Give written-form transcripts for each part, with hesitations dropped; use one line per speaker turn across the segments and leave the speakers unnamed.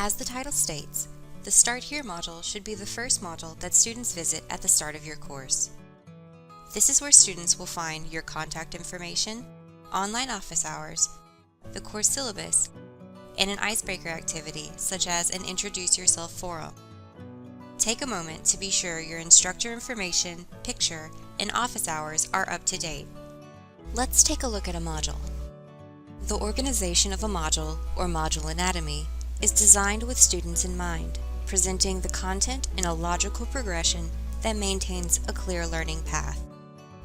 As the title states, the Start Here module should be the first module that students visit at the start of your course. This is where students will find your contact information, online office hours, the course syllabus, and an icebreaker activity such as an Introduce Yourself forum. Take a moment to be sure your instructor information, picture, and office hours are up to date. Let's take a look at a module. The organization of a module, or module anatomy, is designed with students in mind, presenting the content in a logical progression that maintains a clear learning path.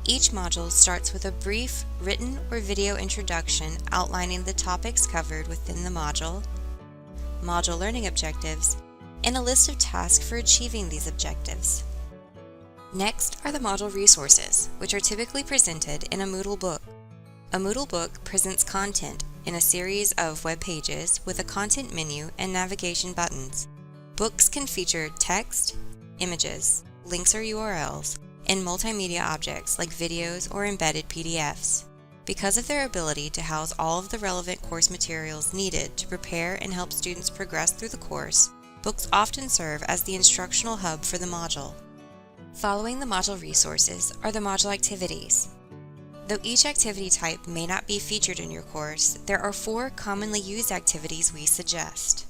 Each module starts with a brief written or video introduction outlining the topics covered within the module learning objectives, and a list of tasks for achieving these objectives. Next are the module resources, which are typically presented in a Moodle book. A Moodle book presents content in a series of web pages with a content menu and navigation buttons. Books can feature text, images, links or URLs, and multimedia objects like videos or embedded PDFs. Because of their ability to house all of the relevant course materials needed to prepare and help students progress through the course, books often serve as the instructional hub for the module. Following the module resources are the module activities. Though each activity type may not be featured in your course, there are 4 commonly used activities we suggest.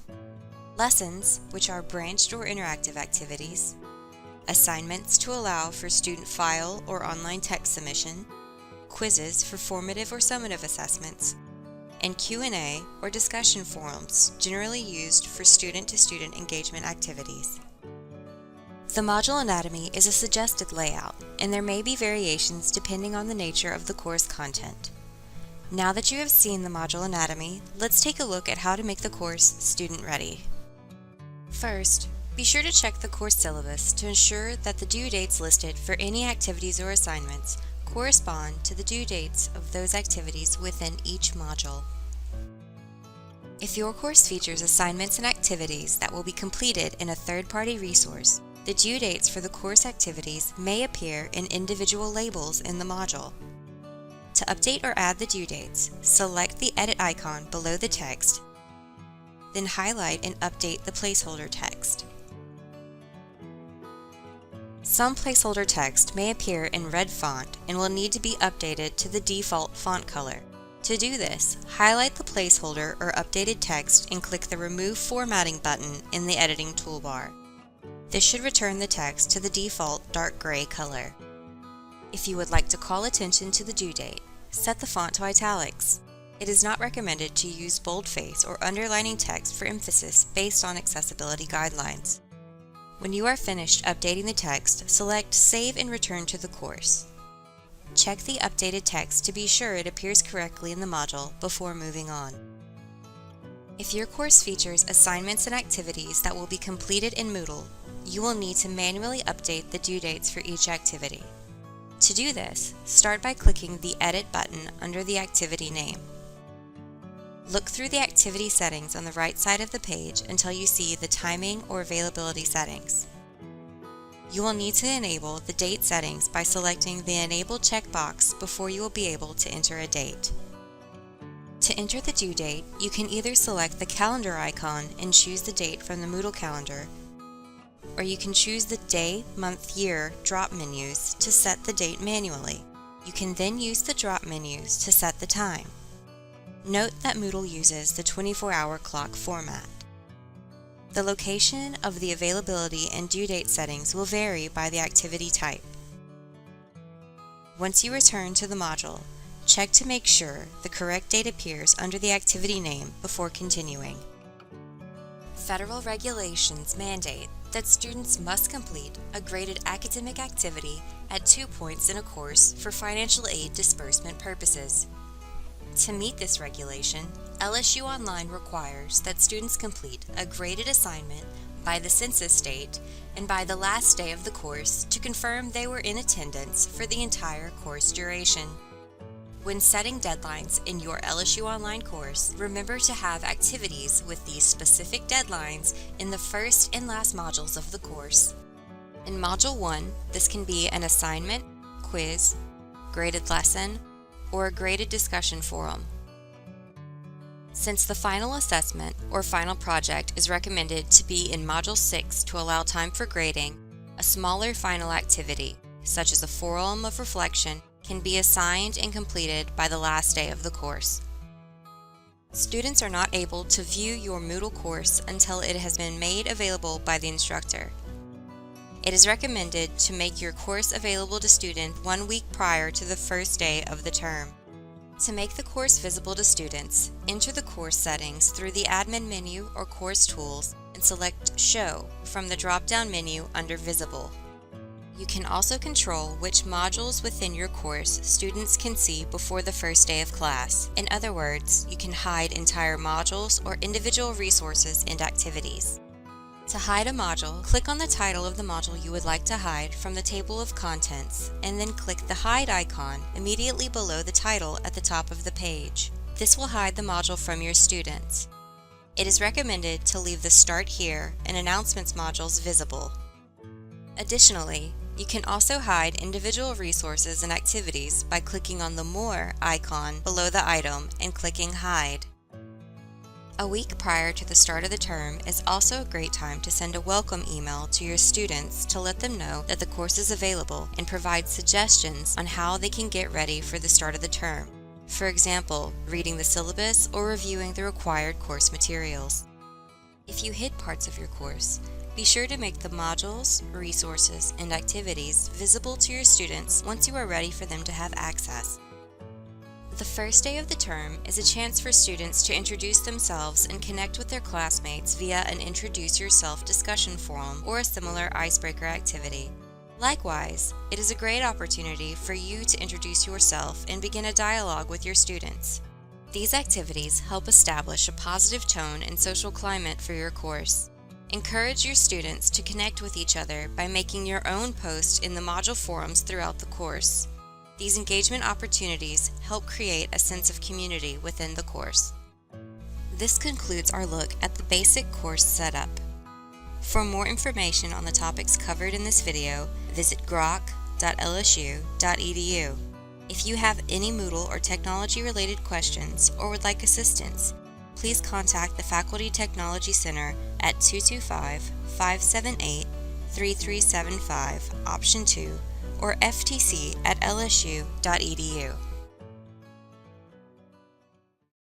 Lessons, which are branched or interactive activities. Assignments to allow for student file or online text submission, quizzes for formative or summative assessments, and Q&A or discussion forums generally used for student-to-student engagement activities. The module anatomy is a suggested layout, and there may be variations depending on the nature of the course content. Now that you have seen the module anatomy, let's take a look at how to make the course student-ready. First, be sure to check the course syllabus to ensure that the due dates listed for any activities or assignments correspond to the due dates of those activities within each module. If your course features assignments and activities that will be completed in a third-party resource, the due dates for the course activities may appear in individual labels in the module. To update or add the due dates, select the edit icon below the text, then highlight and update the placeholder text. Some placeholder text may appear in red font and will need to be updated to the default font color. To do this, highlight the placeholder or updated text and click the Remove Formatting button in the editing toolbar. This should return the text to the default dark gray color. If you would like to call attention to the due date, set the font to italics. It is not recommended to use boldface or underlining text for emphasis based on accessibility guidelines. When you are finished updating the text, select Save and Return to the course. Check the updated text to be sure it appears correctly in the module before moving on. If your course features assignments and activities that will be completed in Moodle, you will need to manually update the due dates for each activity. To do this, start by clicking the Edit button under the activity name. Look through the activity settings on the right side of the page until you see the timing or availability settings. You will need to enable the date settings by selecting the Enable checkbox before you will be able to enter a date. To enter the due date, you can either select the calendar icon and choose the date from the Moodle calendar, or you can choose the day, month, year drop menus to set the date manually. You can then use the drop menus to set the time. Note that Moodle uses the 24-hour clock format. The location of the availability and due date settings will vary by the activity type. Once you return to the module, check to make sure the correct date appears under the activity name before continuing. Federal regulations mandate that students must complete a graded academic activity at 2 points in a course for financial aid disbursement purposes. To meet this regulation, LSU Online requires that students complete a graded assignment by the census date and by the last day of the course to confirm they were in attendance for the entire course duration. When setting deadlines in your LSU Online course, remember to have activities with these specific deadlines in the first and last modules of the course. In Module 1, this can be an assignment, quiz, graded lesson, or a graded discussion forum. Since the final assessment or final project is recommended to be in Module 6 to allow time for grading, a smaller final activity, such as a forum of reflection, can be assigned and completed by the last day of the course. Students are not able to view your Moodle course until it has been made available by the instructor. It is recommended to make your course available to students 1 week prior to the first day of the term. To make the course visible to students, enter the course settings through the Admin menu or Course Tools and select Show from the drop-down menu under Visible. You can also control which modules within your course students can see before the first day of class. In other words, you can hide entire modules or individual resources and activities. To hide a module, click on the title of the module you would like to hide from the table of contents, and then click the Hide icon immediately below the title at the top of the page. This will hide the module from your students. It is recommended to leave the Start Here and Announcements modules visible. Additionally, you can also hide individual resources and activities by clicking on the More icon below the item and clicking Hide. A week prior to the start of the term is also a great time to send a welcome email to your students to let them know that the course is available and provide suggestions on how they can get ready for the start of the term. For example, reading the syllabus or reviewing the required course materials. If you hid parts of your course, be sure to make the modules, resources, and activities visible to your students once you are ready for them to have access. The first day of the term is a chance for students to introduce themselves and connect with their classmates via an Introduce Yourself discussion forum or a similar icebreaker activity. Likewise, it is a great opportunity for you to introduce yourself and begin a dialogue with your students. These activities help establish a positive tone and social climate for your course. Encourage your students to connect with each other by making your own posts in the module forums throughout the course. These engagement opportunities help create a sense of community within the course. This concludes our look at the basic course setup. For more information on the topics covered in this video, visit groq.lsu.edu. If you have any Moodle or technology-related questions or would like assistance, please contact the Faculty Technology Center at 225-578-3375, option 2, or ftc@lsu.edu.